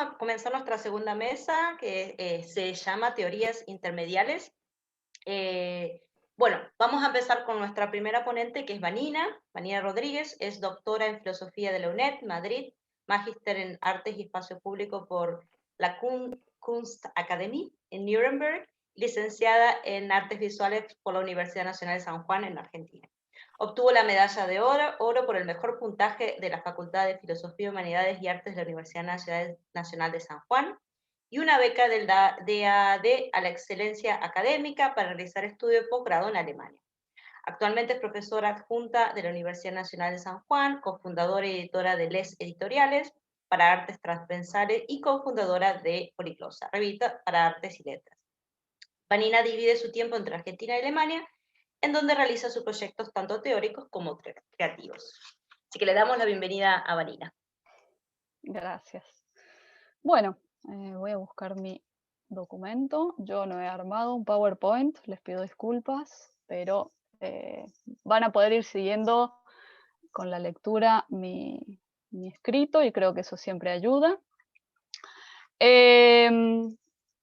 a comenzar nuestra segunda mesa, que se llama Teorías Intermediales. Eh, bueno, vamos a empezar con nuestra primera ponente, que es Vanina Rodríguez. Es doctora en Filosofía de la UNED, Madrid, magíster en Artes y Espacio Público por la Kunstakademie en Nuremberg, licenciada en Artes Visuales por la Universidad Nacional de San Juan en Argentina. Obtuvo la medalla de oro por el mejor puntaje de la Facultad de Filosofía, Humanidades y Artes de la Universidad Nacional de San Juan y una beca del DAAD a la excelencia académica para realizar estudio de posgrado en Alemania. Actualmente es profesora adjunta de la Universidad Nacional de San Juan, cofundadora y editora de Les Editoriales para Artes Transversales y cofundadora de Poliglosa, revista para Artes y Letras. Vanina divide su tiempo entre Argentina y Alemania, en donde realiza sus proyectos tanto teóricos como creativos. Así que le damos la bienvenida a Vanina. Gracias. Bueno, voy a buscar mi documento. Yo no he armado un PowerPoint, les pido disculpas, pero van a poder ir siguiendo con la lectura mi escrito y creo que eso siempre ayuda.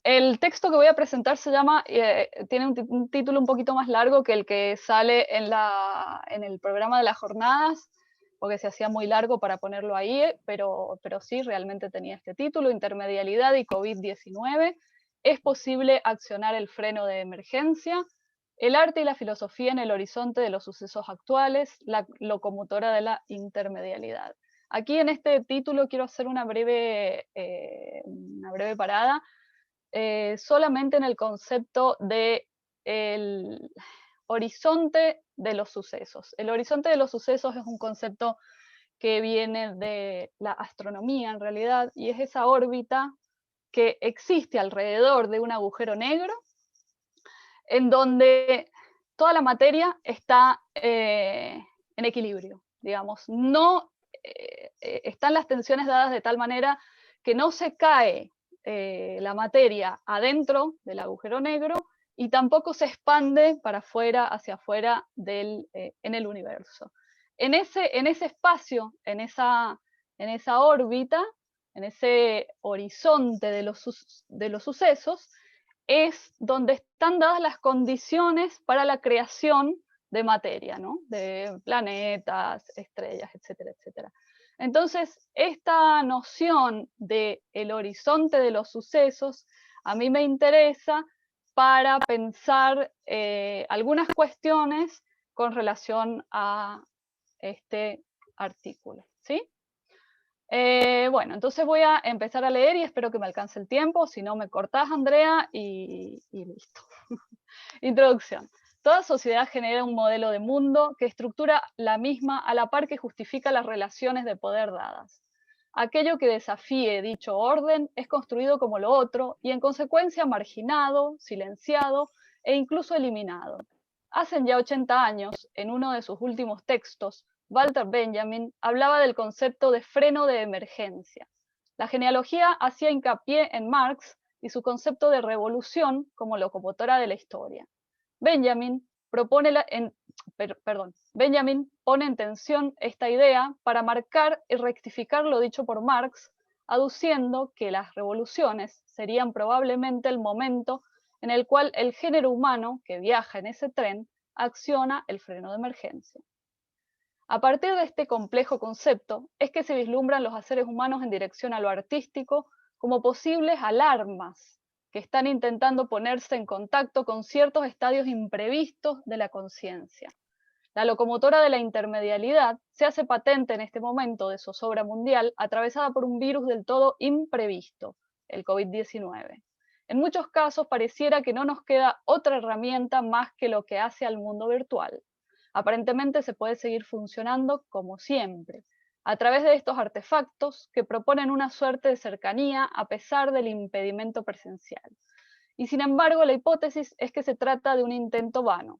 El texto que voy a presentar se llama, tiene un título un poquito más largo que el que sale en el programa de las jornadas, porque se hacía muy largo para ponerlo ahí, pero sí, realmente tenía este título: Intermedialidad y COVID-19. ¿Es posible accionar el freno de emergencia? El arte y la filosofía en el horizonte de los sucesos actuales, la locomotora de la intermedialidad. Aquí en este título quiero hacer una breve parada solamente en el concepto de el horizonte de los sucesos. El horizonte de los sucesos es un concepto que viene de la astronomía en realidad, y es esa órbita que existe alrededor de un agujero negro en donde toda la materia está en equilibrio, digamos. No están las tensiones dadas de tal manera que no se cae la materia adentro del agujero negro y tampoco se expande para afuera, hacia afuera en el universo. En ese espacio, en esa órbita, en ese horizonte de los sucesos, es donde están dadas las condiciones para la creación de materia, ¿no? De planetas, estrellas, etcétera, etcétera. Entonces, esta noción del horizonte de los sucesos a mí me interesa para pensar algunas cuestiones con relación a este artículo, ¿sí? Bueno, entonces voy a empezar a leer y espero que me alcance el tiempo. Si no, me cortás, Andrea, y listo. Introducción. Toda sociedad genera un modelo de mundo que estructura la misma a la par que justifica las relaciones de poder dadas. Aquello que desafíe dicho orden es construido como lo otro y en consecuencia marginado, silenciado e incluso eliminado. Hacen ya 80 años, en uno de sus últimos textos, Walter Benjamin hablaba del concepto de freno de emergencia. La genealogía hacía hincapié en Marx y su concepto de revolución como locomotora de la historia. Benjamin pone en tensión esta idea para marcar y rectificar lo dicho por Marx, aduciendo que las revoluciones serían probablemente el momento en el cual el género humano que viaja en ese tren acciona el freno de emergencia. A partir de este complejo concepto es que se vislumbran los haceres humanos en dirección a lo artístico como posibles alarmas que están intentando ponerse en contacto con ciertos estadios imprevistos de la conciencia. La locomotora de la intermedialidad se hace patente en este momento de zozobra mundial atravesada por un virus del todo imprevisto, el COVID-19. En muchos casos pareciera que no nos queda otra herramienta más que lo que hace al mundo virtual. Aparentemente se puede seguir funcionando como siempre, a través de estos artefactos que proponen una suerte de cercanía a pesar del impedimento presencial. Y sin embargo, la hipótesis es que se trata de un intento vano.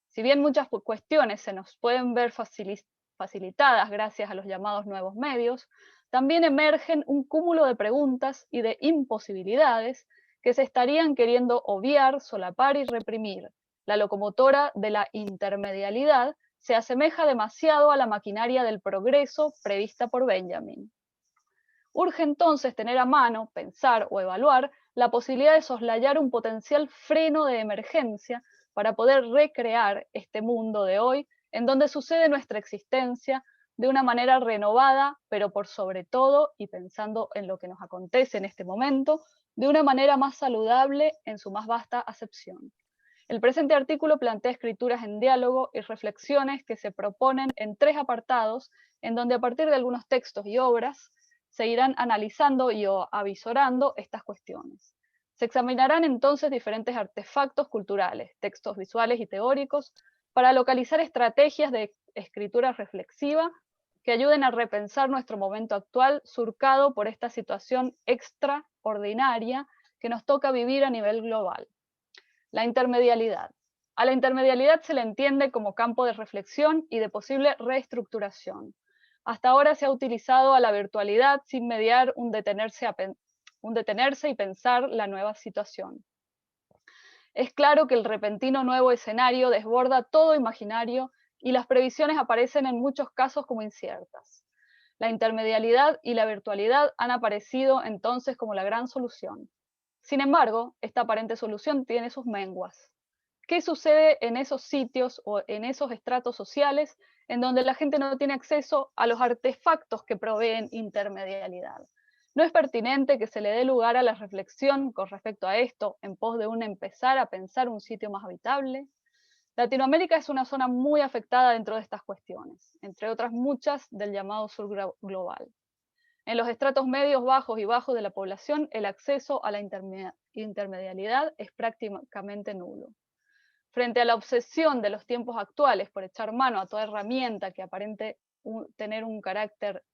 Si bien muchas cuestiones se nos pueden ver facilitadas gracias a los llamados nuevos medios, también emergen un cúmulo de preguntas y de imposibilidades que se estarían queriendo obviar, solapar y reprimir. La locomotora de la intermedialidad se asemeja demasiado a la maquinaria del progreso prevista por Benjamin. Urge entonces tener a mano, pensar o evaluar la posibilidad de soslayar un potencial freno de emergencia para poder recrear este mundo de hoy, en donde sucede nuestra existencia de una manera renovada, pero por sobre todo, y pensando en lo que nos acontece en este momento, de una manera más saludable en su más vasta acepción. El presente artículo plantea escrituras en diálogo y reflexiones que se proponen en 3 apartados, en donde a partir de algunos textos y obras se irán analizando y o avisorando estas cuestiones. Se examinarán entonces diferentes artefactos culturales, textos visuales y teóricos, para localizar estrategias de escritura reflexiva que ayuden a repensar nuestro momento actual surcado por esta situación extraordinaria que nos toca vivir a nivel global. La intermedialidad. A la intermedialidad se le entiende como campo de reflexión y de posible reestructuración. Hasta ahora se ha utilizado a la virtualidad sin mediar un detenerse y pensar la nueva situación. Es claro que el repentino nuevo escenario desborda todo imaginario y las previsiones aparecen en muchos casos como inciertas. La intermedialidad y la virtualidad han aparecido entonces como la gran solución. Sin embargo, esta aparente solución tiene sus menguas. ¿Qué sucede en esos sitios o en esos estratos sociales en donde la gente no tiene acceso a los artefactos que proveen intermedialidad? ¿No es pertinente que se le dé lugar a la reflexión con respecto a esto en pos de un empezar a pensar un sitio más habitable? Latinoamérica es una zona muy afectada dentro de estas cuestiones, entre otras muchas del llamado sur global. En los estratos medios, bajos y bajos de la población, el acceso a la intermedialidad es prácticamente nulo. Frente a la obsesión de los tiempos actuales por echar mano a toda herramienta que aparente tener un carácter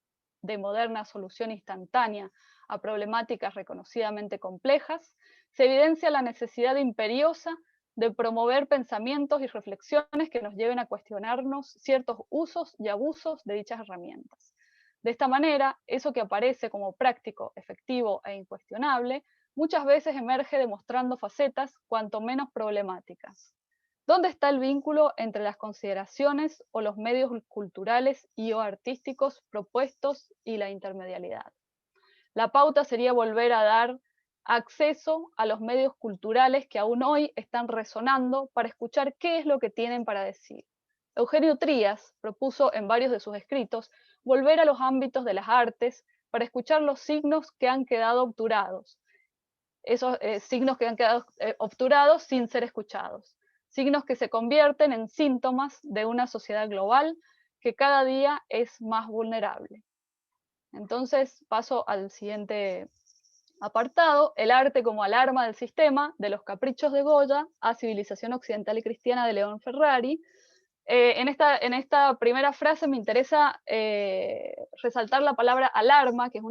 de moderna solución instantánea a problemáticas reconocidamente complejas, se evidencia la necesidad imperiosa de promover pensamientos y reflexiones que nos lleven a cuestionarnos ciertos usos y abusos de dichas herramientas. De esta manera, eso que aparece como práctico, efectivo e incuestionable, muchas veces emerge demostrando facetas cuanto menos problemáticas. ¿Dónde está el vínculo entre las consideraciones o los medios culturales y o artísticos propuestos y la intermedialidad? La pauta sería volver a dar acceso a los medios culturales que aún hoy están resonando para escuchar qué es lo que tienen para decir. Eugenio Trías propuso en varios de sus escritos volver a los ámbitos de las artes para escuchar los signos que han quedado obturados, esos signos que han quedado obturados sin ser escuchados, signos que se convierten en síntomas de una sociedad global que cada día es más vulnerable. Entonces paso al siguiente apartado, el arte como alarma del sistema, de los caprichos de Goya a civilización occidental y cristiana de León Ferrari. En esta primera frase me interesa resaltar la palabra alarma, que es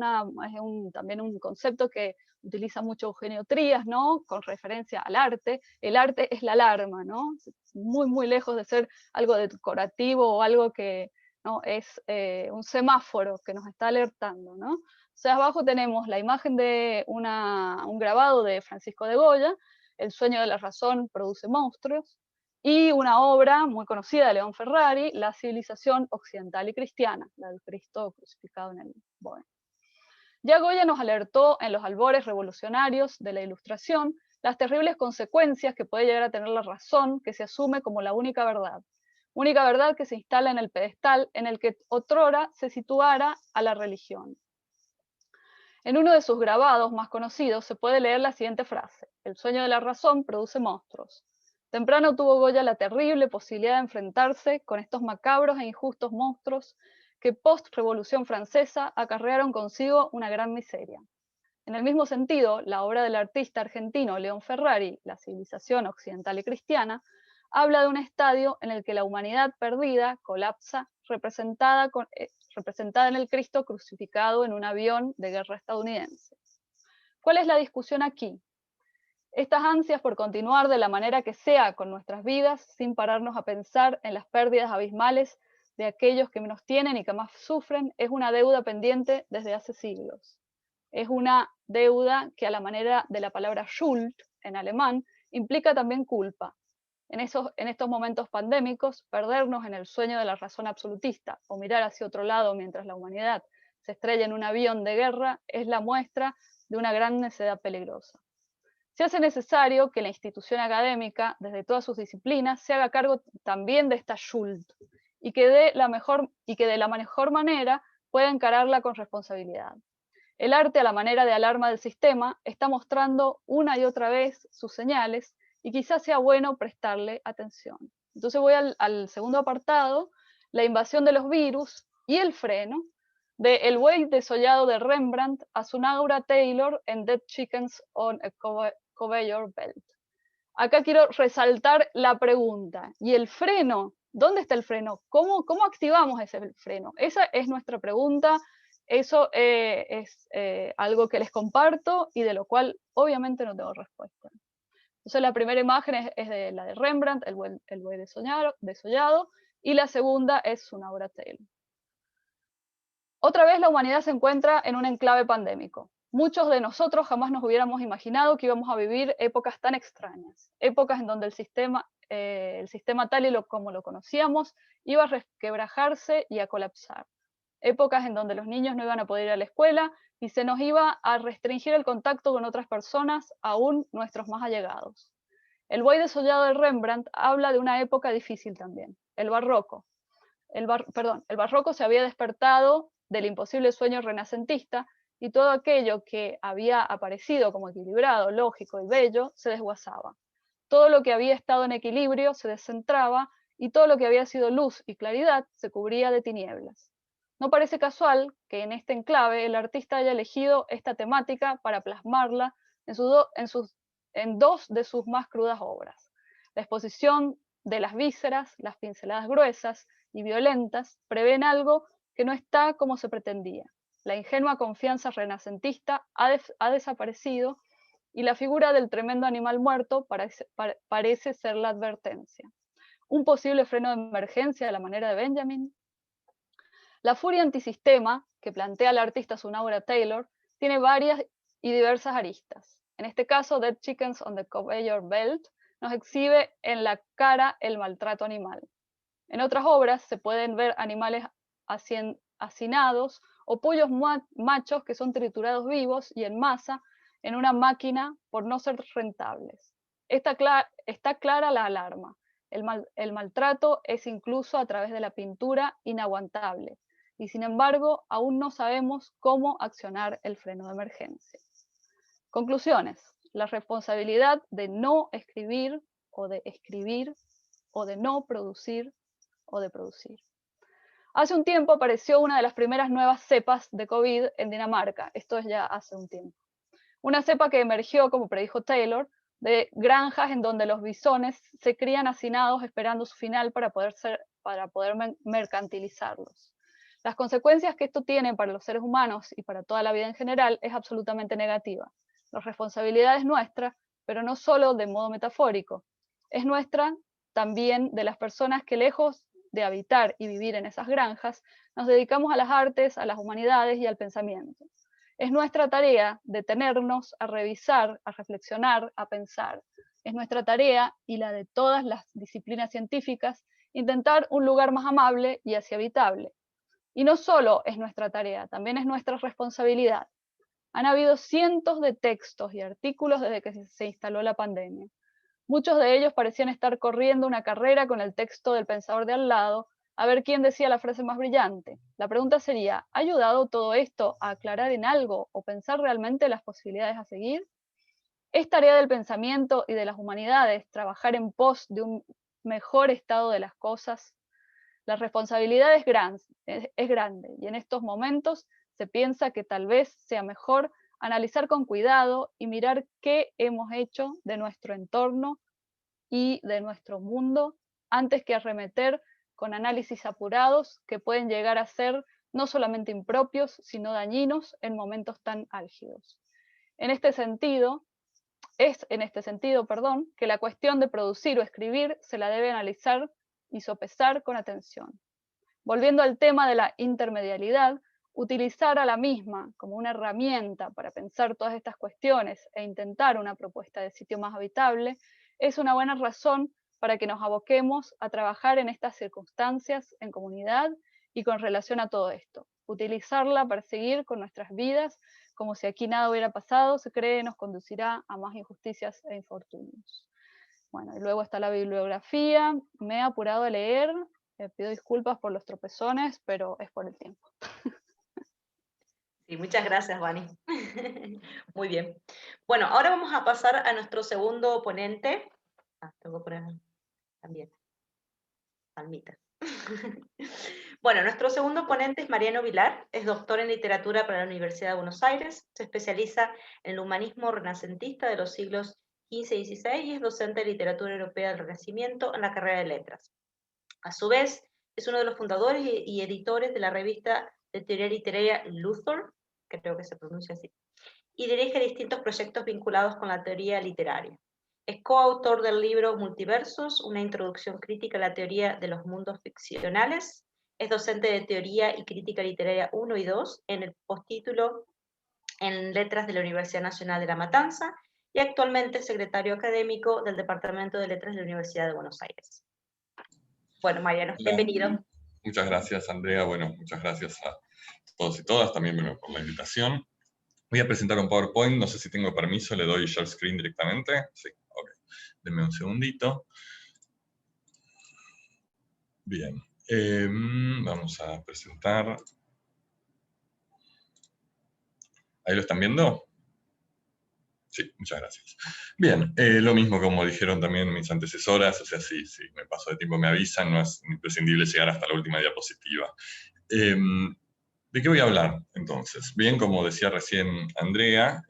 también un concepto que utiliza mucho Eugenio Trías, ¿no? Con referencia al arte. El arte es la alarma, ¿no? Muy, muy lejos de ser algo decorativo o algo que ¿no? Es un semáforo que nos está alertando, ¿no? O sea, abajo tenemos la imagen de un grabado de Francisco de Goya, El sueño de la razón produce monstruos, y una obra muy conocida de León Ferrari, La civilización occidental y cristiana, la del Cristo crucificado en el Boe. Ya Goya nos alertó en los albores revolucionarios de la Ilustración las terribles consecuencias que puede llegar a tener la razón que se asume como la única verdad que se instala en el pedestal en el que otrora se situara a la religión. En uno de sus grabados más conocidos se puede leer la siguiente frase: el sueño de la razón produce monstruos. Temprano tuvo Goya la terrible posibilidad de enfrentarse con estos macabros e injustos monstruos que post-revolución francesa acarrearon consigo una gran miseria. En el mismo sentido, la obra del artista argentino León Ferrari, La civilización occidental y cristiana, habla de un estadio en el que la humanidad perdida colapsa, representada en el Cristo crucificado en un avión de guerra estadounidense. ¿Cuál es la discusión aquí? Estas ansias por continuar de la manera que sea con nuestras vidas, sin pararnos a pensar en las pérdidas abismales de aquellos que menos tienen y que más sufren, es una deuda pendiente desde hace siglos. Es una deuda que a la manera de la palabra Schuld en alemán implica también culpa. En estos momentos pandémicos, perdernos en el sueño de la razón absolutista o mirar hacia otro lado mientras la humanidad se estrella en un avión de guerra es la muestra de una gran necedad peligrosa. Se hace necesario que la institución académica, desde todas sus disciplinas, se haga cargo también de esta Schuld y que de la mejor manera pueda encararla con responsabilidad. El arte, a la manera de alarma del sistema, está mostrando una y otra vez sus señales y quizás sea bueno prestarle atención. Entonces voy al segundo apartado, la invasión de los virus y el freno, de El buey desollado de Rembrandt a Sunaura Taylor en Dead Chickens on a Conveyor Belt. Acá quiero resaltar la pregunta, ¿y el freno? ¿Dónde está el freno? ¿Cómo activamos ese freno? Esa es nuestra pregunta. Eso es algo que les comparto y de lo cual obviamente no tengo respuesta. Entonces la primera imagen es de la de Rembrandt, el buey desollado, y la segunda es Sunaura Taylor. Otra vez la humanidad se encuentra en un enclave pandémico. Muchos de nosotros jamás nos hubiéramos imaginado que íbamos a vivir épocas tan extrañas, épocas en donde el sistema tal y como lo conocíamos iba a resquebrajarse y a colapsar, épocas en donde los niños no iban a poder ir a la escuela y se nos iba a restringir el contacto con otras personas, aún nuestros más allegados. El buey desollado de Rembrandt habla de una época difícil también, el barroco. El barroco se había despertado del imposible sueño renacentista y todo aquello que había aparecido como equilibrado, lógico y bello se desguazaba. Todo lo que había estado en equilibrio se descentraba y todo lo que había sido luz y claridad se cubría de tinieblas. No parece casual que en este enclave el artista haya elegido esta temática para plasmarla en dos de sus más crudas obras. La exposición de las vísceras, las pinceladas gruesas y violentas, prevén algo que no está como se pretendía. La ingenua confianza renacentista ha desaparecido y la figura del tremendo animal muerto parece ser la advertencia. Un posible freno de emergencia a la manera de Benjamin. La furia antisistema que plantea el artista Sunaura Taylor tiene varias y diversas aristas. En este caso, Dead Chickens on the Conveyor Belt nos exhibe en la cara el maltrato animal. En otras obras se pueden ver animales hacinados o pollos machos que son triturados vivos y en masa en una máquina por no ser rentables. Está clara la alarma. El maltrato es incluso a través de la pintura inaguantable y sin embargo aún no sabemos cómo accionar el freno de emergencia. Conclusiones. La responsabilidad de no escribir o de escribir o de no producir o de producir. Hace un tiempo apareció una de las primeras nuevas cepas de COVID en Dinamarca, esto es ya hace un tiempo. Una cepa que emergió, como predijo Taylor, de granjas en donde los bisones se crían hacinados esperando su final para poder mercantilizarlos. Las consecuencias que esto tiene para los seres humanos y para toda la vida en general es absolutamente negativa. La responsabilidad es nuestra, pero no solo de modo metafórico, es nuestra también de las personas que lejos de habitar y vivir en esas granjas, nos dedicamos a las artes, a las humanidades y al pensamiento. Es nuestra tarea detenernos a revisar, a reflexionar, a pensar. Es nuestra tarea, y la de todas las disciplinas científicas, intentar un lugar más amable y así habitable. Y no solo es nuestra tarea, también es nuestra responsabilidad. Han habido cientos de textos y artículos desde que se instaló la pandemia. Muchos de ellos parecían estar corriendo una carrera con el texto del pensador de al lado, a ver quién decía la frase más brillante. La pregunta sería, ¿ha ayudado todo esto a aclarar en algo o pensar realmente las posibilidades a seguir? ¿Es tarea del pensamiento y de las humanidades trabajar en pos de un mejor estado de las cosas? La responsabilidad es grande y en estos momentos se piensa que tal vez sea mejor analizar con cuidado y mirar qué hemos hecho de nuestro entorno y de nuestro mundo antes que arremeter con análisis apurados que pueden llegar a ser no solamente impropios, sino dañinos en momentos tan álgidos. Es en este sentido, que la cuestión de producir o escribir se la debe analizar y sopesar con atención. Volviendo al tema de la intermedialidad, utilizar a la misma como una herramienta para pensar todas estas cuestiones e intentar una propuesta de sitio más habitable es una buena razón para que nos aboquemos a trabajar en estas circunstancias en comunidad y con relación a todo esto. Utilizarla para seguir con nuestras vidas como si aquí nada hubiera pasado, se cree, nos conducirá a más injusticias e infortunios. Bueno, y luego está la bibliografía, me he apurado a leer, pido disculpas por los tropezones, pero es por el tiempo. Sí, muchas gracias, Vani. Muy bien. Bueno, ahora vamos a pasar a nuestro segundo ponente. Tengo que poner también palmitas. Bueno, nuestro segundo ponente es Mariano Vilar, es doctor en literatura por la Universidad de Buenos Aires, se especializa en el humanismo renacentista de los siglos XV y XVI y es docente de literatura europea del Renacimiento en la carrera de letras. A su vez, es uno de los fundadores y editores de la revista de teoría literaria Luthor, creo que se pronuncia así, y dirige distintos proyectos vinculados con la teoría literaria. Es coautor del libro Multiversos, una introducción crítica a la teoría de los mundos ficcionales. Es docente de teoría y crítica literaria 1 y 2 en el postítulo en Letras de la Universidad Nacional de La Matanza y actualmente es secretario académico del Departamento de Letras de la Universidad de Buenos Aires. Bueno, Mariano, bienvenido. Muchas gracias, Andrea. Bueno, muchas gracias a todos y todas también por la invitación. Voy a presentar un PowerPoint, no sé si tengo permiso, le doy share screen directamente. Sí, ok. Denme un segundito. Bien, vamos a presentar. ¿Ahí lo están viendo? Sí, muchas gracias. Bien, lo mismo como dijeron también mis antecesoras, o sea, si me paso de tiempo me avisan, no es imprescindible llegar hasta la última diapositiva. ¿De qué voy a hablar, entonces? Bien, como decía recién Andrea,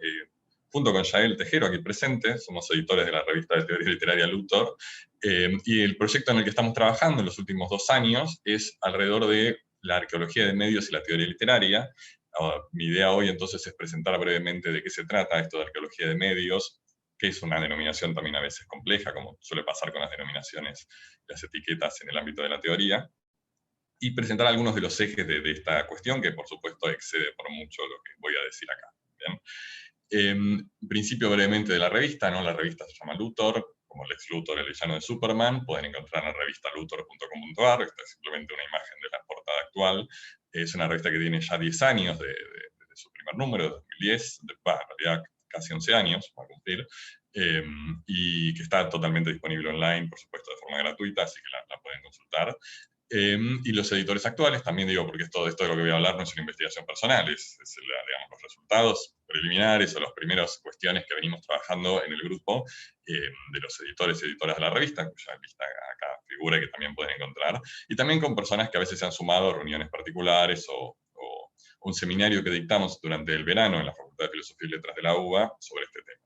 junto con Yael Tejero, aquí presente, somos editores de la revista de teoría literaria Luthor, y el proyecto en el que estamos trabajando en los últimos 2 años es alrededor de la arqueología de medios y la teoría literaria. Mi idea hoy entonces es presentar brevemente de qué se trata esto de arqueología de medios, que es una denominación también a veces compleja, como suele pasar con las denominaciones, las etiquetas en el ámbito de la teoría, y presentar algunos de los ejes de esta cuestión, que por supuesto excede por mucho lo que voy a decir acá. ¿Bien? En principio brevemente de la revista, ¿no? La revista se llama Luthor, como Lex Luthor, el villano de Superman. Pueden encontrar en la revista luthor.com.ar. Esta es simplemente una imagen de la portada actual. Es una revista que tiene ya 10 años de su primer número, de 2010, en realidad casi 11 años va a cumplir, y que está totalmente disponible online, por supuesto de forma gratuita, así que la pueden consultar. Y los editores actuales, también digo, porque todo esto de lo que voy a hablar no es una investigación personal, es digamos, los resultados preliminares o las primeras cuestiones que venimos trabajando en el grupo de los editores y editoras de la revista, cuya lista acá figura y que también pueden encontrar, y también con personas que a veces se han sumado a reuniones particulares o un seminario que dictamos durante el verano en la Facultad de Filosofía y Letras de la UBA sobre este tema.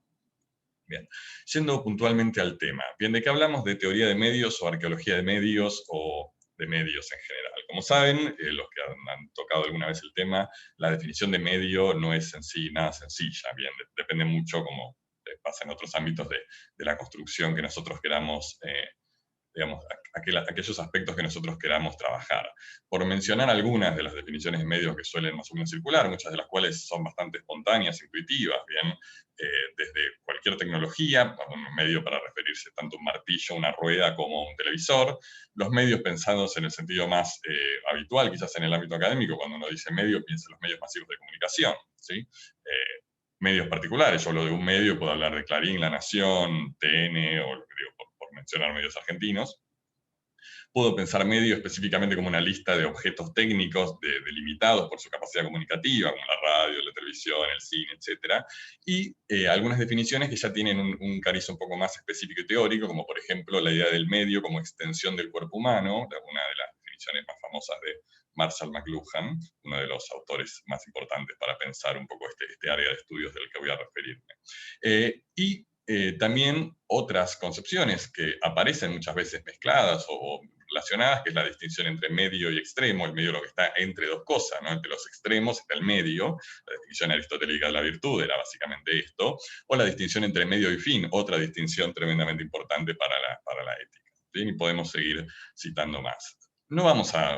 Bien, yendo puntualmente al tema. Bien, ¿de qué hablamos? ¿De teoría de medios o arqueología de medios o de medios en general? Como saben, los que han tocado alguna vez el tema, la definición de medio no es en sí nada sencilla. Bien, depende mucho, como pasa en otros ámbitos, de la construcción que nosotros queramos, digamos, aquellos aspectos que nosotros queramos trabajar. Por mencionar algunas de las definiciones de medios que suelen más o menos circular, muchas de las cuales son bastante espontáneas, intuitivas, bien, desde cualquier tecnología, un medio para referirse tanto a un martillo, una rueda, como un televisor, los medios pensados en el sentido más habitual, quizás en el ámbito académico, cuando uno dice medio, piensa en los medios masivos de comunicación, ¿sí? Medios particulares, yo hablo de un medio, puedo hablar de Clarín, La Nación, TN, o lo que digo, por mencionar medios argentinos. Puedo pensar medio específicamente como una lista de objetos técnicos delimitados por su capacidad comunicativa, como la radio, la televisión, el cine, etc. Y algunas definiciones que ya tienen un cariz un poco más específico y teórico, como por ejemplo la idea del medio como extensión del cuerpo humano, una de las definiciones más famosas de Marshall McLuhan, uno de los autores más importantes para pensar un poco este área de estudios del que voy a referirme. También otras concepciones que aparecen muchas veces mezcladas o relacionadas, que es la distinción entre medio y extremo. El medio es lo que está entre dos cosas, ¿no? Entre los extremos está el medio, la definición aristotélica de la virtud era básicamente esto, o la distinción entre medio y fin, otra distinción tremendamente importante para la ética. ¿Sí? Y podemos seguir citando más. No vamos a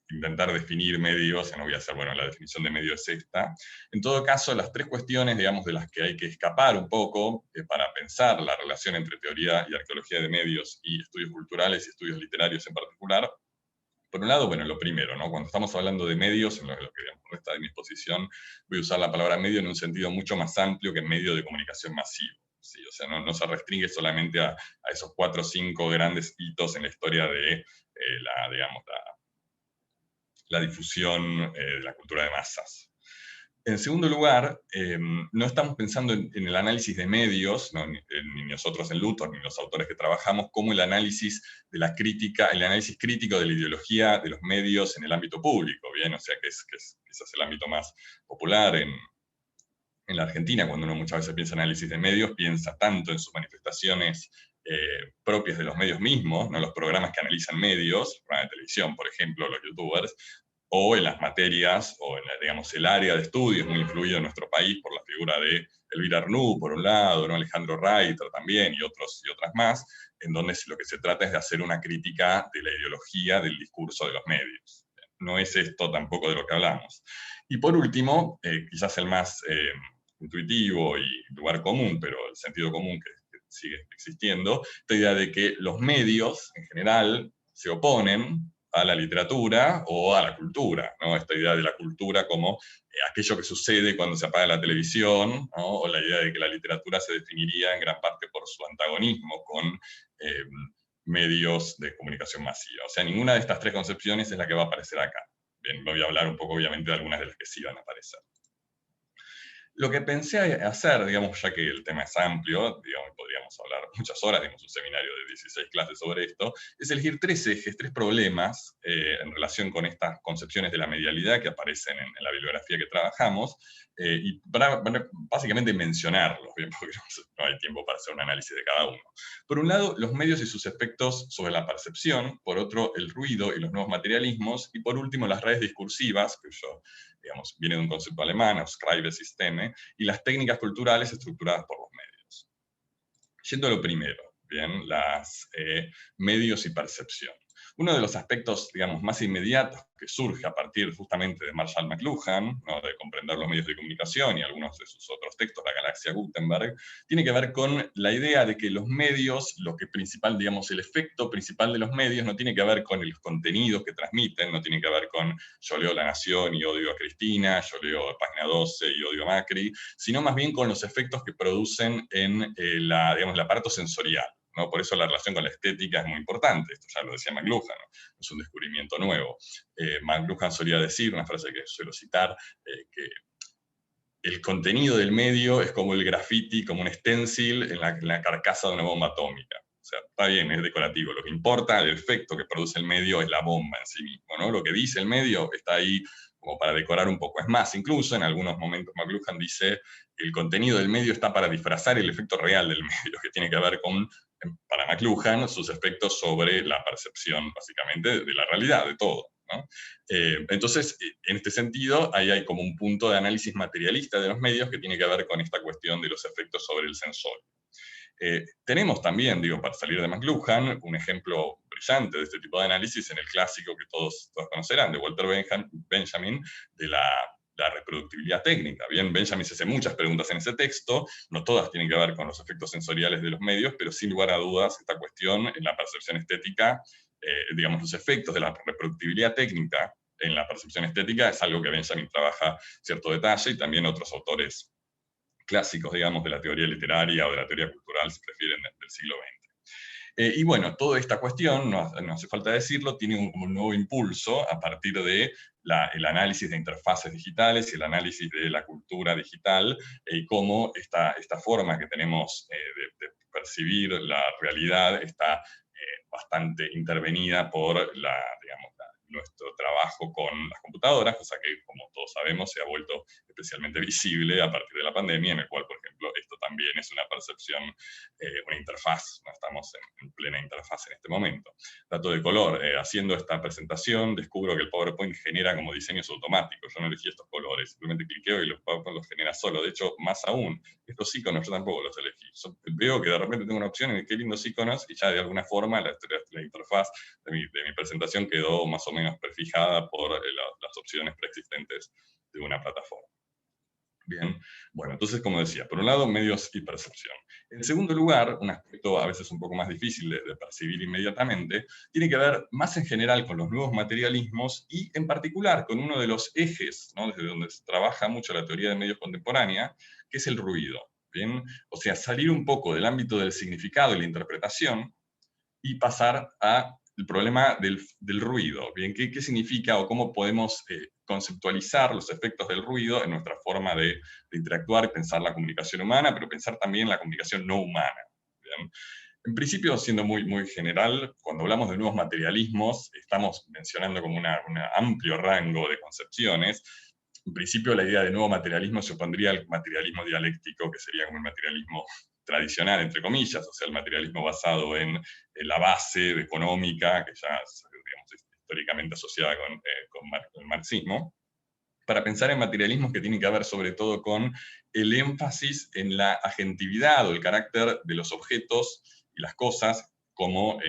intentar definir medios, no voy a hacer, bueno, la definición de medio es esta. En todo caso, las 3 cuestiones, digamos, de las que hay que escapar un poco para pensar la relación entre teoría y arqueología de medios y estudios culturales y estudios literarios en particular, Por un lado, bueno, lo primero, ¿no? Cuando estamos hablando de medios, en lo que digamos, resta de mi exposición, voy a usar la palabra medio en un sentido mucho más amplio que medio de comunicación masivo. ¿Sí? O sea, no se restringe solamente a esos 4 o 5 grandes hitos en la historia de digamos, la difusión de la cultura de masas. En segundo lugar, no estamos pensando en el análisis de medios, ¿no? Ni nosotros en Luthor, ni los autores que trabajamos, como el análisis de la crítica, el análisis crítico de la ideología de los medios en el ámbito público, ¿bien? O sea, que es quizás el ámbito más popular en la Argentina. Cuando uno muchas veces piensa en análisis de medios, piensa tanto en sus manifestaciones propias de los medios mismos, ¿no? Los programas que analizan medios, programas de televisión, por ejemplo, los youtubers, o en las materias, o en digamos, el área de estudios muy influido en nuestro país por la figura de Elvira Arnoux, por un lado, ¿no? Alejandro Reiter también, y otras más, en donde lo que se trata es de hacer una crítica de la ideología del discurso de los medios. No es esto tampoco de lo que hablamos. Y por último, quizás el más intuitivo y lugar común, pero el sentido común que sigue existiendo, esta idea de que los medios, en general, se oponen a la literatura o a la cultura, ¿no? Esta idea de la cultura como aquello que sucede cuando se apaga la televisión, ¿no? O la idea de que la literatura se definiría en gran parte por su antagonismo con medios de comunicación masiva. O sea, ninguna de estas tres concepciones es la que va a aparecer acá. Bien, voy a hablar un poco, obviamente, de algunas de las que sí van a aparecer. Lo que pensé hacer, digamos, ya que el tema es amplio, digamos, podríamos hablar muchas horas, digamos, un seminario de 16 clases sobre esto, es elegir 3 ejes, 3 problemas en relación con estas concepciones de la medialidad que aparecen en la bibliografía que trabajamos, y básicamente mencionarlos, bien, porque no hay tiempo para hacer un análisis de cada uno. Por un lado, los medios y sus efectos sobre la percepción, por otro, el ruido y los nuevos materialismos, y por último, las redes discursivas, que yo, digamos, viene de un concepto alemán, Ausschreibesysteme, y las técnicas culturales estructuradas por los medios. Yendo a lo primero, bien, medios y percepción. Uno de los aspectos, digamos, más inmediatos que surge a partir justamente de Marshall McLuhan, ¿no? De comprender los medios de comunicación y algunos de sus otros textos, La Galaxia Gutenberg, tiene que ver con la idea de que los medios, digamos, el efecto principal de los medios no tiene que ver con los contenidos que transmiten, no tiene que ver con yo leo La Nación y odio a Cristina, yo leo Página 12 y odio a Macri, sino más bien con los efectos que producen en digamos, el aparato sensorial. ¿no? Por eso la relación con la estética es muy importante, esto ya lo decía McLuhan, ¿no? Es un descubrimiento nuevo. McLuhan solía decir, una frase que suelo citar, que el contenido del medio es como el graffiti, como un stencil en la carcasa de una bomba atómica. O sea, está bien, es decorativo. Lo que importa, el efecto que produce el medio es la bomba en sí mismo, ¿no? Lo que dice el medio está ahí como para decorar un poco. Es más, incluso en algunos momentos McLuhan dice el contenido del medio está para disfrazar el efecto real del medio, que tiene que ver con, para McLuhan, sus efectos sobre la percepción, básicamente, de la realidad, de todo. ¿no? Entonces, en este sentido, ahí hay como un punto de análisis materialista de los medios que tiene que ver con esta cuestión de los efectos sobre el sensor. Tenemos también, digo, para salir de McLuhan, un ejemplo brillante de este tipo de análisis en el clásico que todos conocerán, de Walter Benjamin, de la reproductibilidad técnica. Bien, Benjamin se hace muchas preguntas en ese texto, no todas tienen que ver con los efectos sensoriales de los medios, pero sin lugar a dudas esta cuestión en la percepción estética, digamos, los efectos de la reproductibilidad técnica en la percepción estética es algo que Benjamin trabaja cierto detalle y también otros autores clásicos, digamos, de la teoría literaria o de la teoría cultural, si prefieren, del siglo XX. Y bueno, toda esta cuestión, no hace falta decirlo, tiene un nuevo impulso a partir de el análisis de interfaces digitales y el análisis de la cultura digital, y cómo esta forma que tenemos de percibir la realidad está bastante intervenida por nuestro trabajo con las computadoras, cosa que, como todos sabemos, se ha vuelto especialmente visible a partir de la pandemia, en el cual, por ejemplo, esto también es una percepción, una interfaz, no estamos en plena interfaz en este momento. Dato de color, haciendo esta presentación descubro que el PowerPoint genera como diseños automáticos, yo no elegí estos colores, simplemente cliqueo y los PowerPoint los genera solo, de hecho, más aún, estos iconos yo tampoco los elegí, yo veo que de repente tengo una opción en qué lindos iconos, y ya de alguna forma la interfaz de mi presentación quedó más o menos prefijada por las opciones preexistentes de una plataforma. Bien, bueno, entonces, como decía, por un lado, medios y percepción. En segundo lugar, un aspecto a veces un poco más difícil de percibir inmediatamente, tiene que ver más en general con los nuevos materialismos y en particular con uno de los ejes, ¿no?, desde donde se trabaja mucho la teoría de medios contemporánea, que es el ruido. ¿Bien? O sea, salir un poco del ámbito del significado y la interpretación y pasar al problema del ruido. ¿Bien? ¿Qué significa o cómo podemos conceptualizar los efectos del ruido en nuestra forma de interactuar y pensar la comunicación humana, pero pensar también la comunicación no humana? ¿Bien? En principio, siendo muy general, cuando hablamos de nuevos materialismos, estamos mencionando como un amplio rango de concepciones. En principio, la idea de nuevo materialismo se opondría al materialismo dialéctico, que sería como el materialismo tradicional, entre comillas, o sea, el materialismo basado en la base económica, que ya digamos, es históricamente asociada con el marxismo, para pensar en materialismos que tienen que ver sobre todo con el énfasis en la agentividad o el carácter de los objetos y las cosas como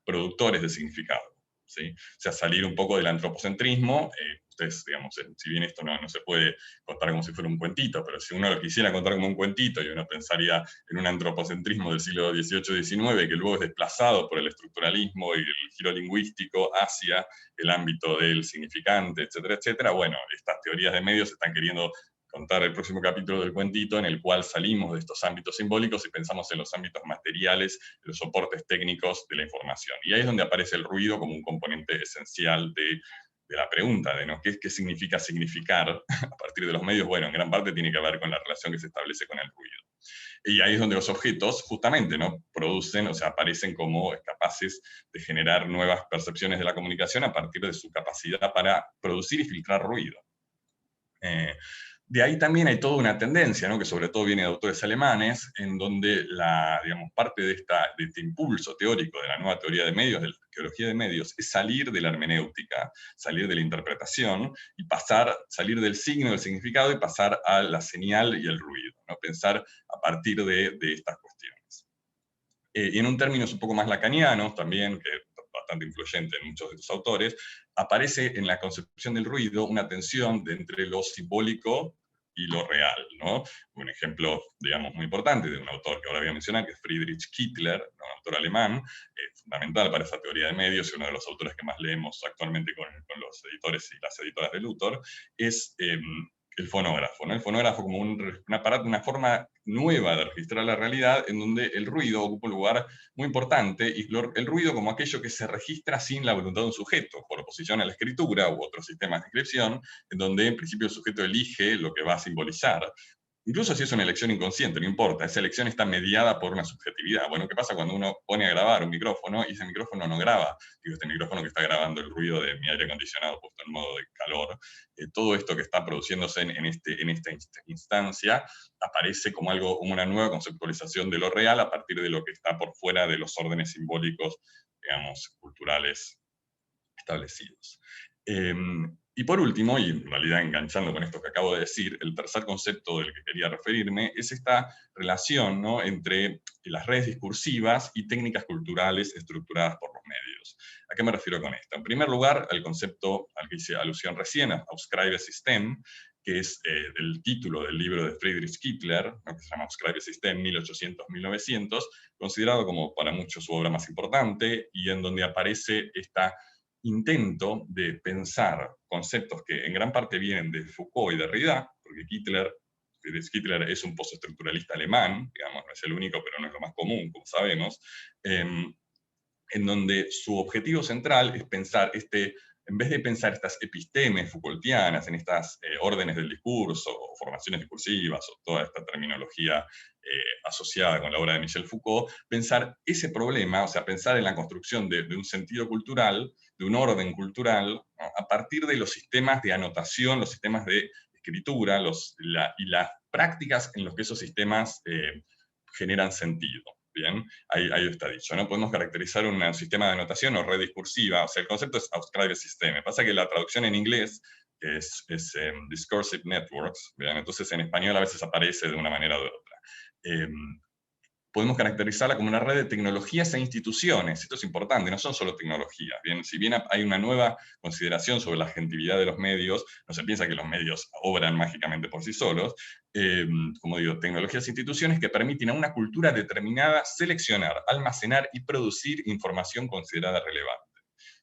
productores de significado. ¿Sí? O sea, salir un poco del antropocentrismo. Ustedes, digamos, si bien esto no se puede contar como si fuera un cuentito, pero si uno lo quisiera contar como un cuentito y uno pensaría en un antropocentrismo del siglo XVIII-XIX que luego es desplazado por el estructuralismo y el giro lingüístico hacia el ámbito del significante, etcétera, etcétera, bueno, estas teorías de medios están queriendo contar el próximo capítulo del cuentito en el cual salimos de estos ámbitos simbólicos y pensamos en los ámbitos materiales, los soportes técnicos de la información. Y ahí es donde aparece el ruido como un componente esencial de la pregunta de, ¿no?, ¿qué significa significar a partir de los medios? Bueno, en gran parte tiene que ver con la relación que se establece con el ruido. Y ahí es donde los objetos justamente, ¿no?, producen, o sea, aparecen como capaces de generar nuevas percepciones de la comunicación a partir de su capacidad para producir y filtrar ruido. De ahí también hay toda una tendencia, ¿no?, que sobre todo viene de autores alemanes, en donde digamos, parte de este impulso teórico de la nueva teoría de medios, de la teología de medios, es salir de la hermenéutica, salir de la interpretación, y salir del signo, del significado, y pasar a la señal y el ruido, ¿no?, pensar a partir de estas cuestiones. Y en un términos un poco más lacanianos, también, que es bastante influyente en muchos de estos autores, aparece en la concepción del ruido una tensión entre lo simbólico y lo real, ¿no? Un ejemplo, digamos, muy importante de un autor que ahora voy a mencionar, que es Friedrich Kittler, un autor alemán, fundamental para esa teoría de medios, y uno de los autores que más leemos actualmente con los editores y las editoras de Luthor, es el fonógrafo, ¿no? El fonógrafo como un aparato, una forma nueva de registrar la realidad, en donde el ruido ocupa un lugar muy importante, y el ruido como aquello que se registra sin la voluntad de un sujeto, por oposición a la escritura u otros sistemas de inscripción, en donde en principio el sujeto elige lo que va a simbolizar. Incluso si es una elección inconsciente, no importa, esa elección está mediada por una subjetividad. Bueno, ¿qué pasa cuando uno pone a grabar un micrófono y ese micrófono no graba? Digo, este micrófono que está grabando el ruido de mi aire acondicionado puesto en modo de calor, todo esto que está produciéndose en esta instancia aparece como como una nueva conceptualización de lo real a partir de lo que está por fuera de los órdenes simbólicos, digamos, culturales establecidos. Y por último, y en realidad enganchando con esto que acabo de decir, el tercer concepto del que quería referirme es esta relación, ¿no?, entre las redes discursivas y técnicas culturales estructuradas por los medios. ¿A qué me refiero con esto? En primer lugar, al concepto al que hice alusión recién, Ausschreibesystem, que es el título del libro de Friedrich Kittler, ¿no?, que se llama Ausschreibesystem 1800-1900, considerado como para muchos su obra más importante, y en donde aparece esta intento de pensar conceptos que en gran parte vienen de Foucault y Derrida, porque Friedrich Kittler es un postestructuralista alemán, digamos, no es el único, pero no es lo más común, como sabemos, en donde su objetivo central es pensar en vez de pensar estas epistemes Foucaultianas, en estas órdenes del discurso, o formaciones discursivas, o toda esta terminología asociada con la obra de Michel Foucault, pensar ese problema, o sea, pensar en la construcción de un sentido cultural, de un orden cultural, ¿no?, a partir de los sistemas de anotación, los sistemas de escritura, y las prácticas en los que esos sistemas generan sentido. Bien, ahí está dicho, ¿no? Podemos caracterizar un sistema de anotación o red discursiva, o sea, el concepto es Ausschreibesystem. Pasa que la traducción en inglés es Discursive Networks, ¿bien? Entonces en español a veces aparece de una manera u otra. podemos caracterizarla como una red de tecnologías e instituciones. Esto es importante, no son solo tecnologías. Bien, si bien hay una nueva consideración sobre la agentividad de los medios, no se piensa que los medios obran mágicamente por sí solos, como digo, tecnologías e instituciones que permiten a una cultura determinada seleccionar, almacenar y producir información considerada relevante.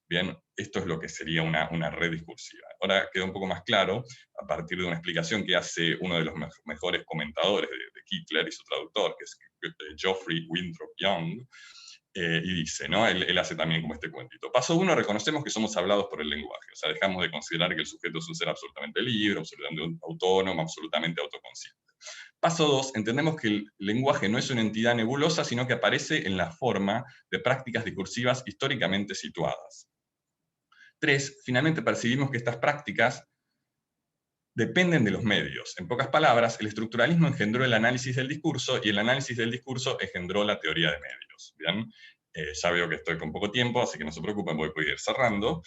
Bien, esto es lo que sería una red discursiva. Ahora queda un poco más claro, a partir de una explicación que hace uno de los mejores comentadores de Kittler y su traductor, que es Geoffrey Winthrop Young, y dice, ¿no? Él hace también como este cuentito. Paso 1, reconocemos que somos hablados por el lenguaje, o sea, dejamos de considerar que el sujeto es un ser absolutamente libre, absolutamente autónomo, absolutamente autoconsciente. Paso 2, entendemos que el lenguaje no es una entidad nebulosa, sino que aparece en la forma de prácticas discursivas históricamente situadas. 3, finalmente percibimos que estas prácticas dependen de los medios. En pocas palabras, el estructuralismo engendró el análisis del discurso y el análisis del discurso engendró la teoría de medios. ¿Bien? Ya veo que estoy con poco tiempo, así que no se preocupen, voy a ir cerrando.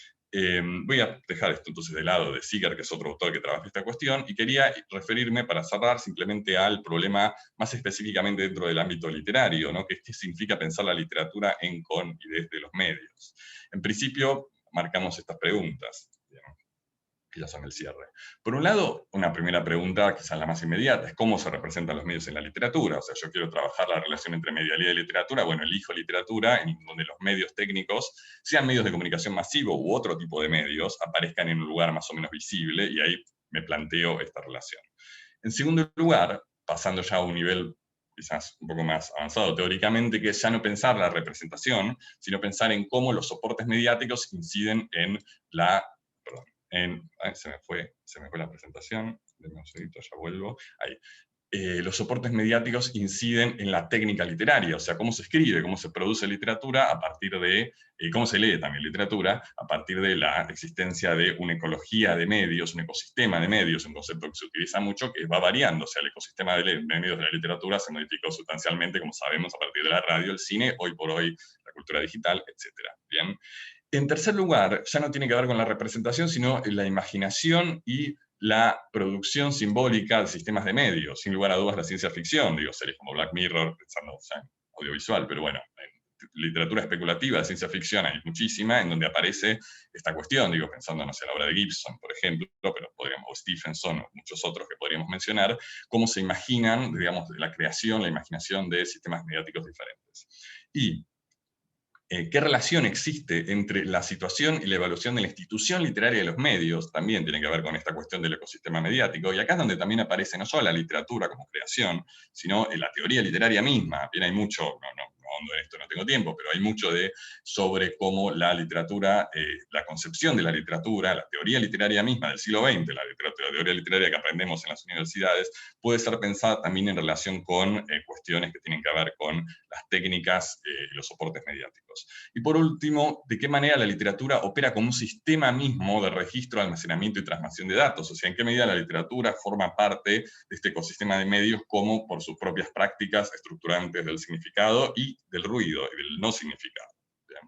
Voy a dejar esto entonces de lado de Seeger, que es otro autor que trabaja esta cuestión, y quería referirme, para cerrar, simplemente al problema más específicamente dentro del ámbito literario, ¿no? ¿Qué significa pensar la literatura en, con y desde los medios? En principio, marcamos estas preguntas, ¿bien? Que ya son el cierre. Por un lado, una primera pregunta, quizás la más inmediata, es cómo se representan los medios en la literatura. O sea, yo quiero trabajar la relación entre medialidad y literatura, bueno, elijo literatura en donde los medios técnicos, sean medios de comunicación masivo u otro tipo de medios, aparezcan en un lugar más o menos visible, y ahí me planteo esta relación. En segundo lugar, pasando ya a un nivel quizás un poco más avanzado teóricamente, que es ya no pensar la representación, sino pensar en cómo los soportes mediáticos inciden en la... Perdón, se me fue la presentación, denme un segundito, ya vuelvo, ahí. Los soportes mediáticos inciden en la técnica literaria, o sea, cómo se escribe, cómo se produce literatura a partir de, cómo se lee también literatura, a partir de la existencia de una ecología de medios, un ecosistema de medios, un concepto que se utiliza mucho, que va variando, o sea, el ecosistema de medios de la literatura se modificó sustancialmente, como sabemos, a partir de la radio, el cine, hoy por hoy la cultura digital, etc. ¿Bien? En tercer lugar, ya no tiene que ver con la representación, sino la imaginación y la producción simbólica de sistemas de medios. Sin lugar a dudas, la ciencia ficción, digo, series como Black Mirror, pensando ya en audiovisual, pero bueno, en literatura especulativa de ciencia ficción hay muchísima, en donde aparece esta cuestión, digo, pensando, no sé, en la obra de Gibson, por ejemplo, pero podríamos, o Stephenson, o muchos otros que podríamos mencionar, cómo se imaginan, digamos, la creación, la imaginación de sistemas mediáticos diferentes. Y ¿qué relación existe entre la situación y la evaluación de la institución literaria de los medios? También tiene que ver con esta cuestión del ecosistema mediático, y acá es donde también aparece no solo la literatura como creación, sino la teoría literaria misma. Bien, hay mucho, no hondo en esto, no tengo tiempo, pero hay mucho sobre cómo la literatura, la concepción de la literatura, la teoría literaria misma del siglo XX, la teoría literaria que aprendemos en las universidades, puede ser pensada también en relación con cuestiones que tienen que ver con las técnicas y los soportes mediáticos. Y por último, ¿de qué manera la literatura opera como un sistema mismo de registro, almacenamiento y transmisión de datos? O sea, ¿en qué medida la literatura forma parte de este ecosistema de medios como por sus propias prácticas estructurantes del significado y del ruido y del no significado? ¿Bien?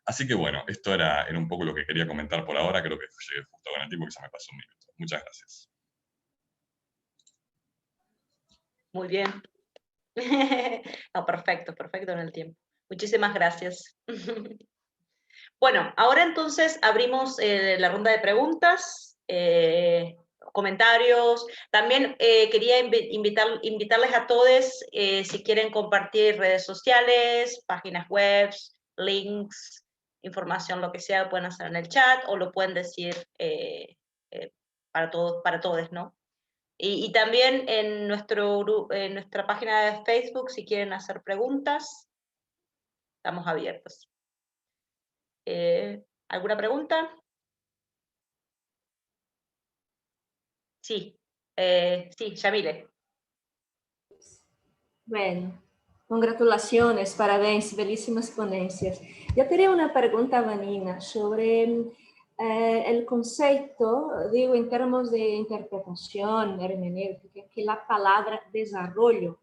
Así que bueno, esto era un poco lo que quería comentar por ahora. Creo que llegué justo con el tiempo, que se me pasó un minuto. Muchas gracias. Muy bien. No, perfecto, perfecto en el tiempo. Muchísimas gracias. Bueno, ahora entonces abrimos la ronda de preguntas, comentarios. También quería invitarles a todos, si quieren compartir redes sociales, páginas web, links, información, lo que sea, pueden hacer en el chat o lo pueden decir para todos, ¿no? Y también en nuestra página de Facebook, si quieren hacer preguntas, estamos abiertos. ¿Alguna pregunta? Sí, sí, Yamile. Bueno, congratulaciones, parabéns, belísimas ponencias. Yo tenía una pregunta, Vanina, sobre el concepto, digo, en términos de interpretación hermenéutica, que la palabra desarrollo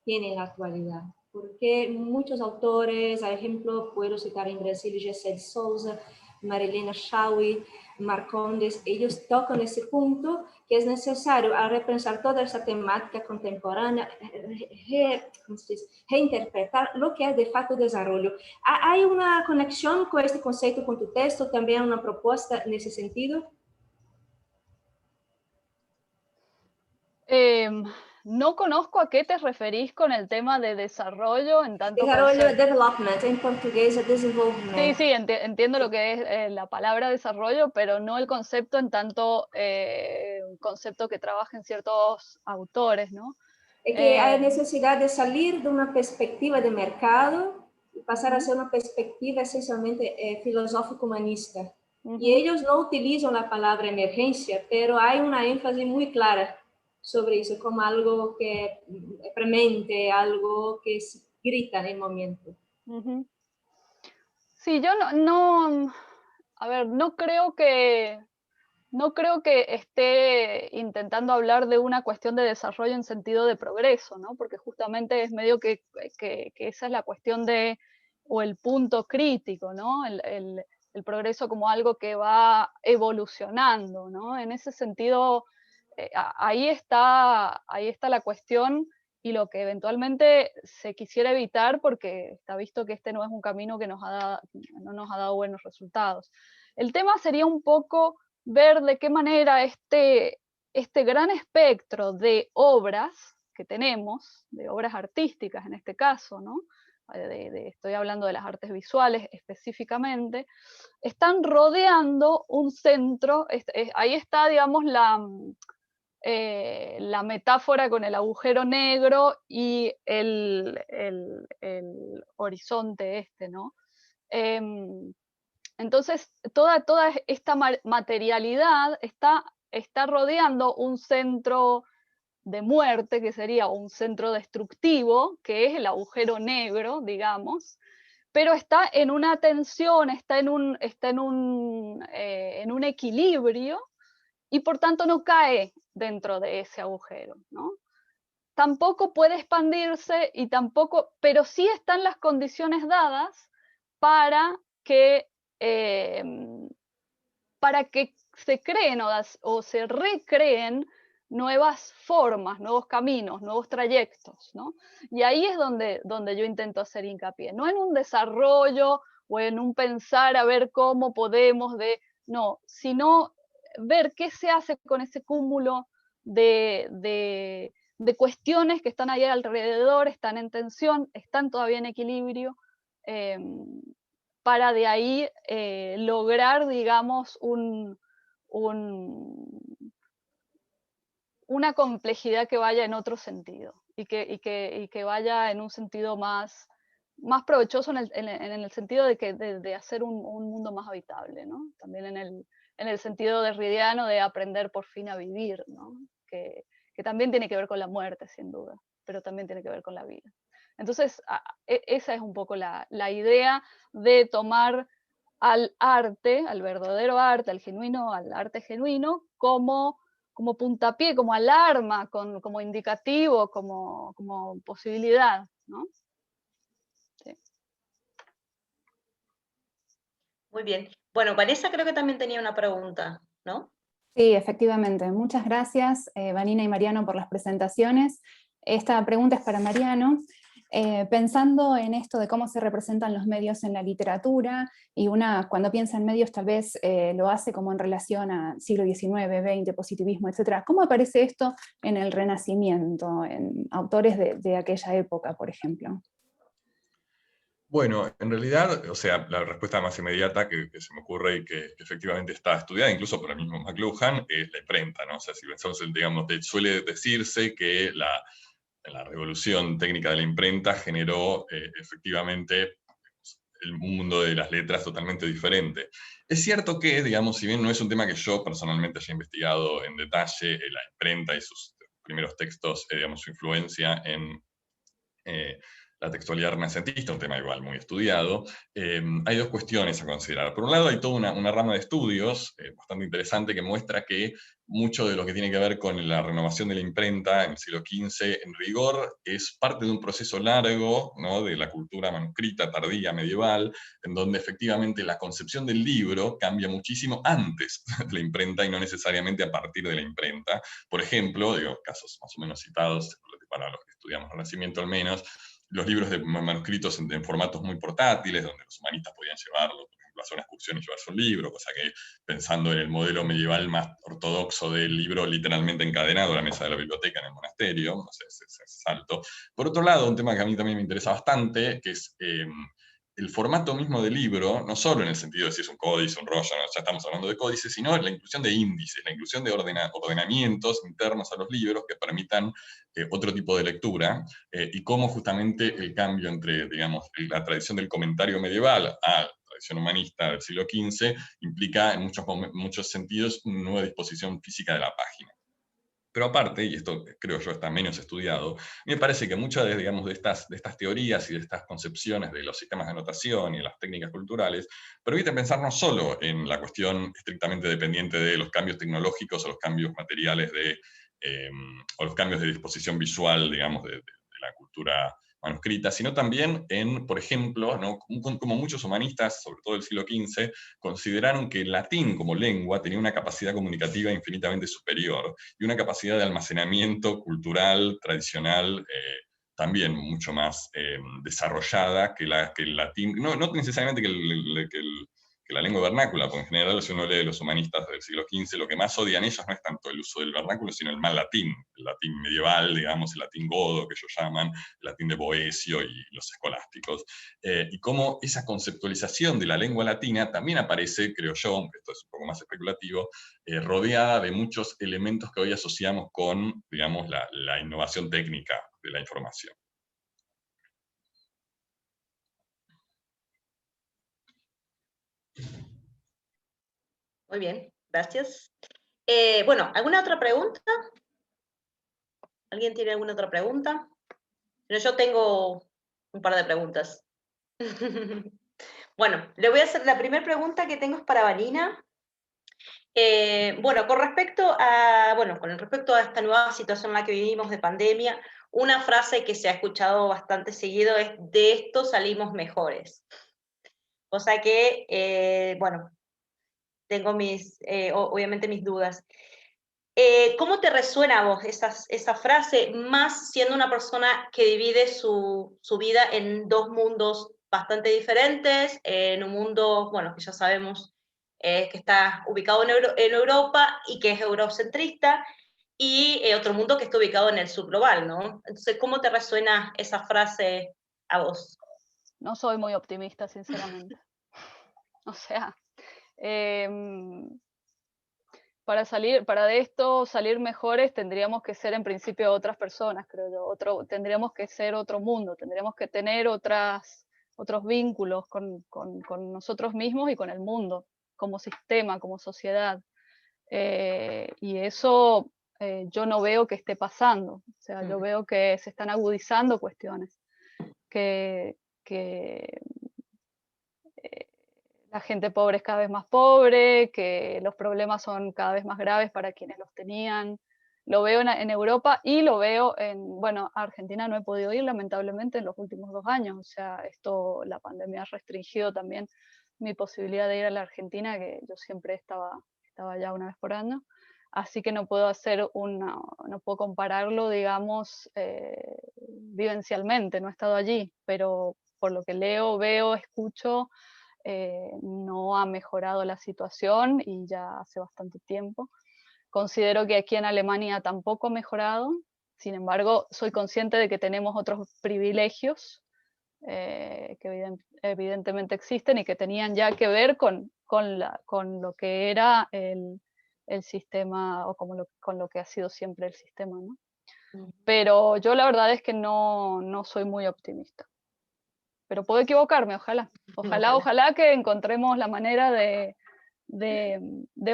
tiene en la actualidad. Porque muchos autores, por ejemplo, puedo citar en Brasil G.C. de Souza, Marilena Chaui, Marcondes, ellos tocan ese punto que es necesario al repensar toda esa temática contemporánea, reinterpretar lo que es de facto desarrollo. ¿Hay una conexión con este concepto con tu texto? ¿También una propuesta en ese sentido? No conozco a qué te referís con el tema de desarrollo en tanto Desarrollo, concepto. development, en portugués es desenvolvimiento. Sí, sí, entiendo lo que es la palabra desarrollo, pero no el concepto en tanto un concepto que trabaja en ciertos autores, ¿no? Es que hay necesidad de salir de una perspectiva de mercado y pasar a ser una perspectiva esencialmente filosófico-humanista. Y ellos no utilizan la palabra emergencia, pero hay una énfasis muy clara sobre eso, como algo que es premente, algo que grita en el momento. Sí, yo a ver, no creo que esté intentando hablar de una cuestión de desarrollo en sentido de progreso, ¿no? Porque justamente es medio que esa es la cuestión o el punto crítico, ¿no? El progreso como algo que va evolucionando, ¿no? En ese sentido, ahí está la cuestión y lo que eventualmente se quisiera evitar, porque está visto que este no es un camino que no nos ha dado buenos resultados. El tema sería un poco ver de qué manera este gran espectro de obras que tenemos, de obras artísticas en este caso, ¿no? Estoy hablando de las artes visuales específicamente, están rodeando un centro, ahí está, digamos, la metáfora con el agujero negro y el horizonte ¿no? Entonces, toda esta materialidad está rodeando un centro de muerte, que sería un centro destructivo, que es el agujero negro, digamos, pero está en una tensión, está en un equilibrio, y por tanto no cae dentro de ese agujero, ¿no? Tampoco puede expandirse pero sí están las condiciones dadas para que se creen o se recreen nuevas formas, nuevos caminos, nuevos trayectos, ¿no? Y ahí es donde yo intento hacer hincapié, no en un desarrollo o en un pensar a ver cómo podemos no, sino ver qué se hace con ese cúmulo de cuestiones que están ahí alrededor, están en tensión, están todavía en equilibrio, para de ahí lograr, digamos, una complejidad que vaya en otro sentido y que vaya en un sentido más provechoso en el sentido de hacer un mundo más habitable, ¿no? También en el sentido derridiano de aprender por fin a vivir, ¿no? Que también tiene que ver con la muerte, sin duda, pero también tiene que ver con la vida. Entonces, esa es un poco la idea de tomar al arte, al verdadero arte, al arte genuino, como puntapié, como alarma, como indicativo, como posibilidad, ¿no? Sí. Muy bien. Bueno, Vanessa creo que también tenía una pregunta, ¿no? Sí, efectivamente. Muchas gracias, Vanina y Mariano, por las presentaciones. Esta pregunta es para Mariano. Pensando en esto de cómo se representan los medios en la literatura, y cuando piensa en medios tal vez lo hace como en relación al siglo XIX, XX, positivismo, etc. ¿Cómo aparece esto en el Renacimiento, en autores de aquella época, por ejemplo? Bueno, en realidad, o sea, la respuesta más inmediata que se me ocurre y que efectivamente está estudiada, incluso por el mismo McLuhan, es la imprenta, ¿no? O sea, si pensamos, digamos, suele decirse que la revolución técnica de la imprenta generó efectivamente un mundo de las letras totalmente diferente. Es cierto que, digamos, si bien no es un tema que yo personalmente haya investigado en detalle, la imprenta y sus primeros textos, digamos, su influencia en la textualidad renacentista, un tema igual muy estudiado, hay dos cuestiones a considerar. Por un lado, hay toda una rama de estudios bastante interesante que muestra que mucho de lo que tiene que ver con la renovación de la imprenta en el siglo XV, en rigor, es parte de un proceso largo, ¿no?, de la cultura manuscrita tardía medieval, en donde efectivamente la concepción del libro cambia muchísimo antes de la imprenta y no necesariamente a partir de la imprenta. Por ejemplo, digo, casos más o menos citados, para los que estudiamos el Renacimiento al menos, los libros de manuscritos en formatos muy portátiles, donde los humanistas podían llevarlo, por ejemplo, hacer una excursión y llevarse un libro, cosa que, pensando en el modelo medieval más ortodoxo del libro literalmente encadenado a la mesa de la biblioteca en el monasterio, no sé, ese salto. Por otro lado, un tema que a mí también me interesa bastante, que es el formato mismo del libro, no solo en el sentido de si es un códice, un rollo, no, ya estamos hablando de códices, sino la inclusión de índices, la inclusión de ordenamientos internos a los libros que permitan otro tipo de lectura, y cómo justamente el cambio entre, digamos, la tradición del comentario medieval a la tradición humanista del siglo XV implica en muchos sentidos una nueva disposición física de la página. Pero aparte, y esto creo yo está menos estudiado, me parece que muchas de, digamos, de estas teorías y de estas concepciones de los sistemas de notación y de las técnicas culturales permiten pensar no solo en la cuestión estrictamente dependiente de los cambios tecnológicos o los cambios materiales o los cambios de disposición visual, digamos, de la cultura manuscrita, sino también en, por ejemplo, ¿no?, como muchos humanistas, sobre todo del siglo XV, consideraron que el latín como lengua tenía una capacidad comunicativa infinitamente superior y una capacidad de almacenamiento cultural, tradicional, también mucho más desarrollada que el latín, no necesariamente que la lengua vernácula, porque en general si uno lee los humanistas del siglo XV, lo que más odian ellos no es tanto el uso del vernáculo, sino el mal latín, el latín medieval, digamos, el latín godo, que ellos llaman, el latín de Boecio y los escolásticos, y cómo esa conceptualización de la lengua latina también aparece, creo yo, aunque esto es un poco más especulativo, rodeada de muchos elementos que hoy asociamos con, digamos, la innovación técnica de la información. Muy bien, gracias. Bueno, ¿alguna otra pregunta? ¿Alguien tiene alguna otra pregunta? Pero yo tengo un par de preguntas. Bueno, le voy a hacer la primera pregunta que tengo es para Vanina. Bueno, con respecto a esta nueva situación en la que vivimos de pandemia, una frase que se ha escuchado bastante seguido es: de esto salimos mejores. O sea que, bueno, tengo obviamente mis dudas. ¿Cómo te resuena a vos esa frase, más siendo una persona que divide su vida en dos mundos bastante diferentes, en un mundo, bueno, que ya sabemos que está ubicado en Europa y que es eurocentrista, y otro mundo que está ubicado en el sur global, ¿no? Entonces, ¿cómo te resuena esa frase a vos? No soy muy optimista, sinceramente. O sea, para de esto salir mejores tendríamos que ser en principio otras personas, creo yo. Tendríamos que ser otro mundo, tendríamos que tener otros vínculos con nosotros mismos y con el mundo, como sistema, como sociedad. Y eso yo no veo que esté pasando. O sea, yo veo que se están agudizando cuestiones, que la gente pobre es cada vez más pobre, que los problemas son cada vez más graves para quienes los tenían. Lo veo en Europa y lo veo bueno, a Argentina no he podido ir lamentablemente en los últimos 2 años. O sea, la pandemia ha restringido también mi posibilidad de ir a la Argentina, que yo siempre estaba allá una vez por año. Así que no puedo no puedo compararlo, digamos, vivencialmente, no he estado allí, pero por lo que leo, veo, escucho, no ha mejorado la situación y ya hace bastante tiempo. Considero que aquí en Alemania tampoco ha mejorado, sin embargo, soy consciente de que tenemos otros privilegios que evidentemente existen y que tenían ya que ver con lo que era el sistema o con lo que ha sido siempre el sistema, ¿no? Pero yo la verdad es que no soy muy optimista. Pero puedo equivocarme, ojalá. Ojalá que encontremos la manera de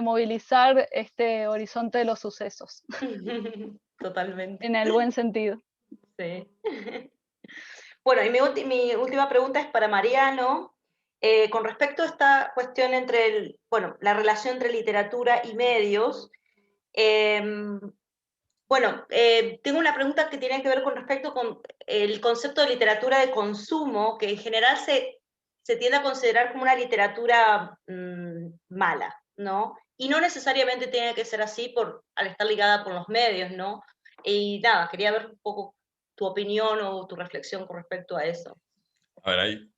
movilizar este horizonte de los sucesos. Totalmente. En el buen sentido. Sí. Bueno, y mi última pregunta es para Mariano. Con respecto a esta cuestión la relación entre literatura y medios, Bueno, tengo una pregunta que tiene que ver con respecto con el concepto de literatura de consumo, que en general se tiende a considerar como una literatura mala, ¿no? Y no necesariamente tiene que ser así al estar ligada con los medios, ¿no? Y nada, quería ver un poco tu opinión o tu reflexión con respecto a eso. A ver,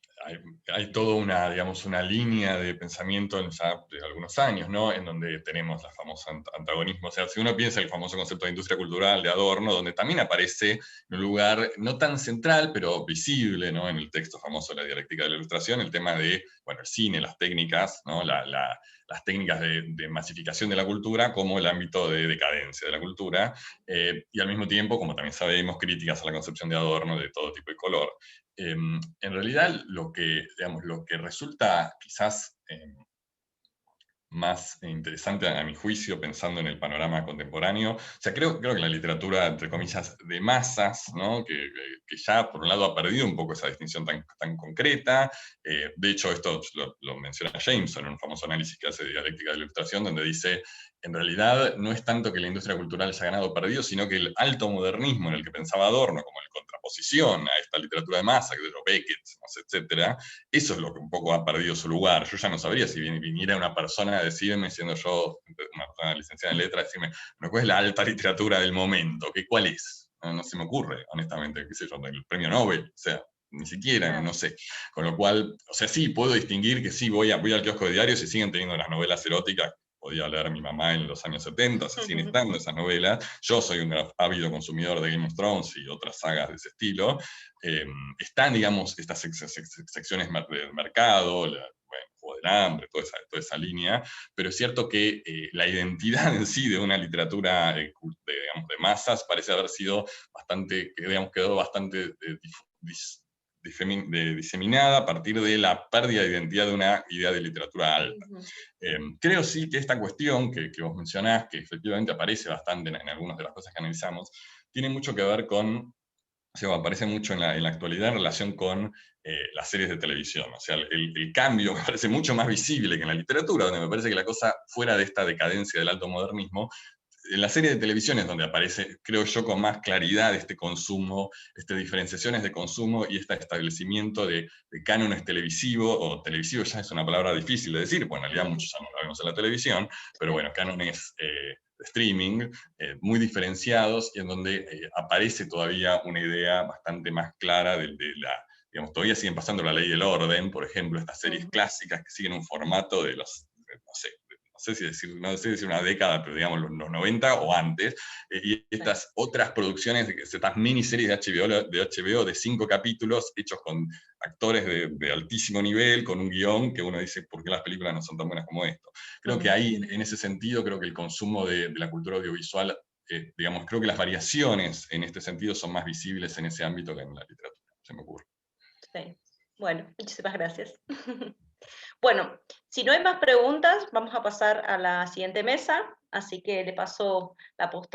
hay toda una, digamos, una línea de pensamiento ya de algunos años, ¿no? En donde tenemos la famosa antagonismo. O sea, si uno piensa el famoso concepto de industria cultural de Adorno, donde también aparece en un lugar no tan central, pero visible, ¿no? En el texto famoso de la dialéctica de la ilustración, el tema de, bueno, el cine, las técnicas, ¿no? Las técnicas de masificación de la cultura como el ámbito de decadencia de la cultura, y al mismo tiempo, como también sabemos, críticas a la concepción de Adorno de todo tipo y color. En realidad, lo que resulta quizás más interesante a mi juicio, pensando en el panorama contemporáneo, o sea, creo que la literatura, entre comillas, de masas, ¿no? que ya por un lado ha perdido un poco esa distinción tan concreta. De hecho, esto lo menciona Jameson en un famoso análisis que hace de dialéctica de la ilustración, donde dice, en realidad no es tanto que la industria cultural haya ganado o perdido, sino que el alto modernismo en el que pensaba Adorno, como el contraposición a esta literatura de masa, que de Beckett, no sé, etcétera, eso es lo que un poco ha perdido su lugar. Yo ya no sabría si viniera una persona a decirme, siendo yo una persona licenciada en letras, decirme, ¿cuál es la alta literatura del momento? ¿Cuál es? No se me ocurre, honestamente, qué sé yo, el premio Nobel, o sea, ni siquiera, no sé. Con lo cual, o sea, sí, puedo distinguir que sí, voy al kiosco de diarios y siguen teniendo las novelas eróticas, podía leer mi mamá en los años 70, se siguen estando esas novelas. Yo soy un ávido consumidor de Game of Thrones y otras sagas de ese estilo. Están, digamos, estas secciones del mercado, Juego del Hambre, toda esa línea, pero es cierto que la identidad en sí de una literatura digamos, de masas parece haber sido bastante, digamos, quedó bastante diseminada a partir de la pérdida de identidad de una idea de literatura alta. Creo sí que esta cuestión que vos mencionás, que efectivamente aparece bastante en algunas de las cosas que analizamos, tiene mucho que ver con, o sea, aparece mucho en la actualidad en relación con las series de televisión. O sea, el cambio me parece mucho más visible que en la literatura, donde me parece que la cosa, fuera de esta decadencia del alto modernismo, en la serie de televisión es donde aparece, creo yo, con más claridad este consumo, diferenciaciones de consumo y este establecimiento de cánones televisivos, o televisivo ya es una palabra difícil de decir, bueno, en realidad muchos ya no lo vemos en la televisión, pero bueno, cánones de streaming, muy diferenciados, y en donde aparece todavía una idea bastante más clara de la, digamos, todavía siguen pasando La Ley del Orden, por ejemplo, estas series clásicas que siguen un formato de los, no sé no sé si decir una década, pero digamos los 90 o antes, y estas otras producciones, estas miniseries de HBO de 5 capítulos, hechos con actores de altísimo nivel, con un guión que uno dice, ¿por qué las películas no son tan buenas como esto? Creo que ahí, en ese sentido, creo que el consumo de la cultura audiovisual, digamos, creo que las variaciones en este sentido son más visibles en ese ámbito que en la literatura, se me ocurre. Sí. Bueno, muchísimas gracias. Bueno, si no hay más preguntas, vamos a pasar a la siguiente mesa, así que le paso la posta